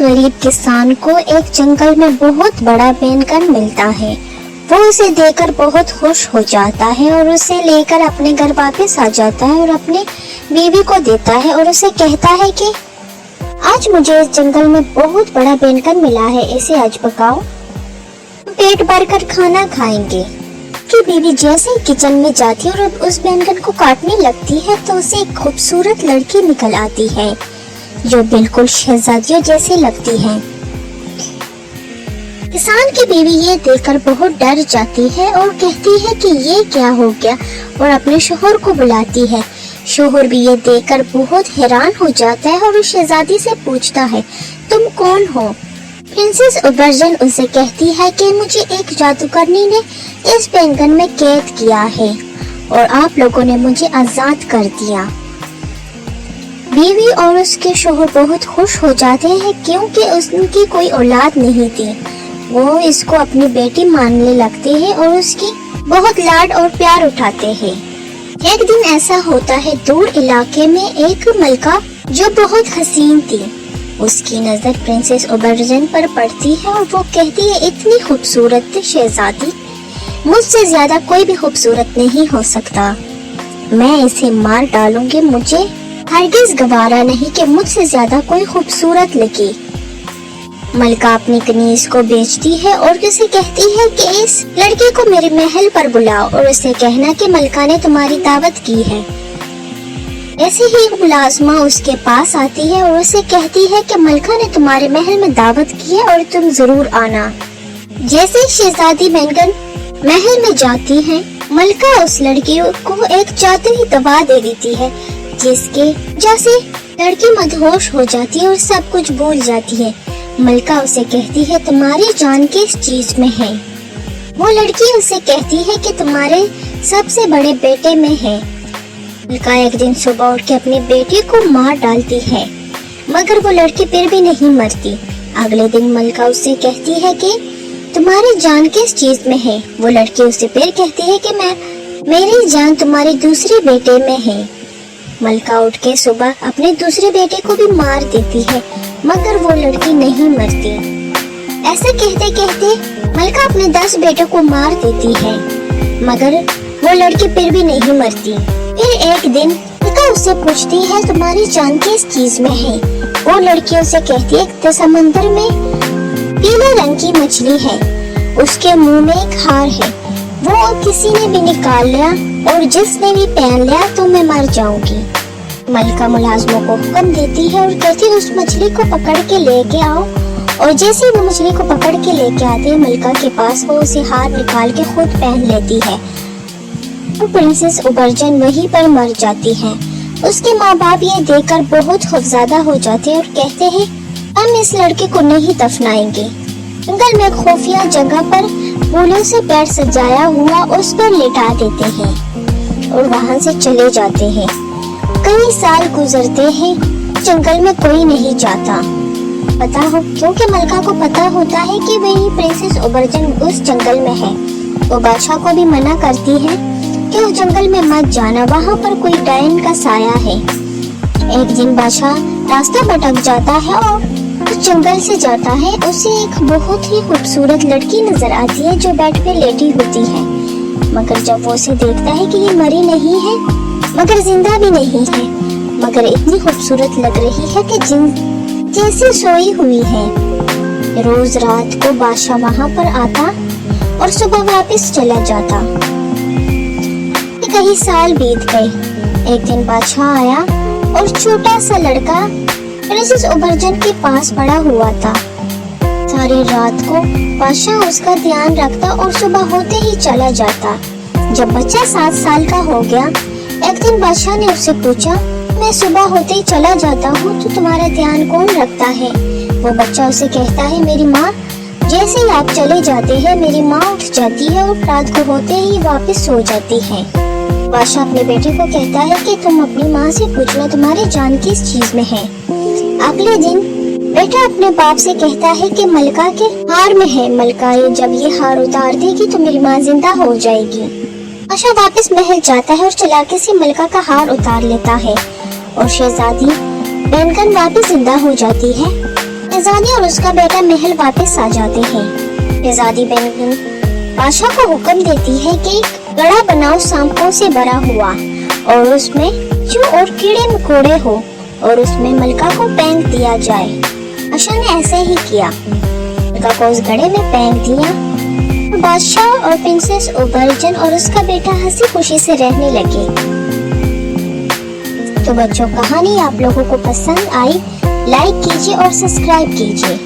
गरीब किसान को एक जंगल में बहुत बड़ा पेंगुइन मिलता है। वो उसे देखकर बहुत खुश हो जाता है और उसे लेकर अपने घर वापस आ जाता है और अपनी बीवी को देता है और उसे कहता है कि आज मुझे इस जंगल में बहुत बड़ा पेंगुइन मिला है, इसे आज पकाओ, पेट भरकर खाना खाएंगे। कि बीवी जैसे ही किचन में जाती है और उस पेंगुइन को काटने लगती है तो उसे एक खूबसूरत लड़की निकल आती है जो बिल्कुल शहजादियों जैसी लगती है। किसान की बीवी ये देखकर बहुत डर जाती है और कहती है कि ये क्या हो गया और अपने शोहर को बुलाती है। शोहर भी ये देखकर बहुत हैरान हो जाता है और उस शहजादी से पूछता है, तुम कौन हो? प्रिंसेस ओबर्जन उसे कहती है कि मुझे एक जादूगरनी ने इस पेंगुइन में कैद किया है और आप लोगों ने मुझे आजाद कर दिया। बीवी और उसके शोहर बहुत खुश हो जाते हैं क्योंकि उनकी कोई औलाद नहीं थी। वो इसको अपनी बेटी मानने लगते हैं और उसकी बहुत लाड और प्यार उठाते हैं। एक दिन ऐसा होता है, दूर इलाके में एक मलका जो बहुत हसीन थी, उसकी नजर प्रिंसेस ओबर्जन पर पड़ती है और वो कहती है, इतनी खूबसूरत शहजादी, मुझसे ज्यादा कोई भी खूबसूरत नहीं हो सकता। मैं इसे मार डालूंगी, मुझे हरगिज गवारा नहीं कि मुझसे ज्यादा कोई खूबसूरत लगे। मलका अपनी कनीज को बेचती है और उसे कहती है कि इस लड़के को मेरे महल पर बुलाओ और उसे कहना कि मलका ने तुम्हारी दावत की है। ऐसे ही एक मुलाजमा उसके पास आती है और उसे कहती है कि मलका ने तुम्हारे महल में दावत की है और तुम जरूर आना। जैसे शहजादी पेंगुइन महल में जाती है, मलका उस लड़की को एक जादुई दवा दे देती है जिसके जैसे लड़की मदहोश हो जाती है और सब कुछ भूल जाती है। मलका उसे कहती है, तुम्हारी जान किस चीज में है? वो लड़की उसे कहती है कि तुम्हारे सबसे बड़े बेटे में है। मलका एक दिन सुबह उठ के अपनी बेटी को मार डालती है, मगर वो लड़की फिर भी नहीं मरती। अगले दिन मलका उसे कहती है कि तुम्हारी जान किस चीज में है? वो लड़की उसे फिर कहती है कि मेरी जान तुम्हारे दूसरे बेटे में है। मलका उठ के सुबह अपने दूसरे बेटे को भी मार देती है, मगर वो लड़की नहीं मरती। ऐसा कहते कहते मलका अपने 10 बेटों को मार देती है, मगर वो लड़की फिर भी नहीं मरती। फिर एक दिन मलका उससे पूछती है, तुम्हारी जान किस चीज में है? वो लड़की उसे कहती है, कि समंदर में पीले रंग की मछली है, उसके मुंह में एक हार है, वो किसी ने भी निकाल लिया और जिसने भी पहन लिया तो मैं मर जाऊंगी। मलका मुलाजमों को हुक्म देती है और कहती है, उस मछली को पकड़ के लेके आओ। और जैसे वो मछली को पकड़ के लेके आते हैं मलका के पास, वो उसे हार निकाल के खुद पहन लेती है। तो प्रिंसेस ओबर्जन वहीं पर मर जाती है। उसके माँ बाप ये देखकर बहुत खौफज़दा हो जाते हैं और कहते हैं, हम इस लड़के को नहीं दफनाएंगे। जंगल में खुफिया जगह पर फूलों से पैर सजाया हुआ उस पर लिटा देते हैं और वहाँ से चले जाते हैं। कई साल गुजरते हैं, जंगल में कोई नहीं जाता। पता हो क्योंकि मलका को पता होता है कि वही प्रिंसेस ओबर्जन उस जंगल में है। वो बादशाह को भी मना करती है कि उस जंगल में मत जाना, वहाँ पर कोई डायन का साया है। एक दिन बादशाह रास्ता भटक जाता है और उस जंगल से जाता है। उसे एक बहुत ही खूबसूरत लड़की नजर आती है जो बेड पे लेटी होती है, मगर जब वो उसे देखता है कि ये मरी नहीं है मगर जिंदा भी नहीं है, मगर इतनी खूबसूरत लग रही है कि जैसे सोई हुई है। रोज रात को बादशाह वहाँ पर आता और सुबह वापस चला जाता। कई साल बीत गए। एक दिन बादशाह आया और छोटा सा लड़का प्रिंसेस ओबर्जन के पास पड़ा हुआ था। सारी रात को बादशाह उसका ध्यान रखता और सुबह होते ही चला जाता। जब बच्चा 7 साल का हो गया, एक दिन बादशाह ने उससे पूछा, मैं सुबह होते ही चला जाता हूँ तो तुम्हारा ध्यान कौन रखता है? वो बच्चा उसे कहता है, मेरी माँ। जैसे ही आप चले जाते हैं मेरी माँ उठ जाती है और रात को होते ही वापस सो जाती है। बादशाह अपने बेटे को कहता है कि तुम अपनी माँ से पूछना तुम्हारी जान किस चीज में है। अगले दिन बेटा अपने बाप से कहता है कि मलका के हार में है, मलका जब ये हार उतार देगी तो मेरी माँ जिंदा हो जाएगी। बादशाह वापस महल जाता है और चालाकी से मलका का हार उतार लेता है और शहजादी पेंगुइन वापस जिंदा हो जाती है। शहजादी और उसका बेटा महल वापस आ जाते हैं। शहजादी बेगम बादशाह को हुक्म देती है कि एक गड़ा बनाओ सांपों से भरा हुआ और उसमें चूहे और कीड़े मकोड़े हो और उसमें मलका को फेंक दिया जाए। बादशाह ने ऐसे ही किया। मलका को उस गड़े में फेंक दिया। बादशाह और प्रिंसेस ओबर्जन और उसका बेटा हंसी खुशी से रहने लगे। तो बच्चों, कहानी आप लोगों को पसंद आई, लाइक कीजिए और सब्सक्राइब कीजिए।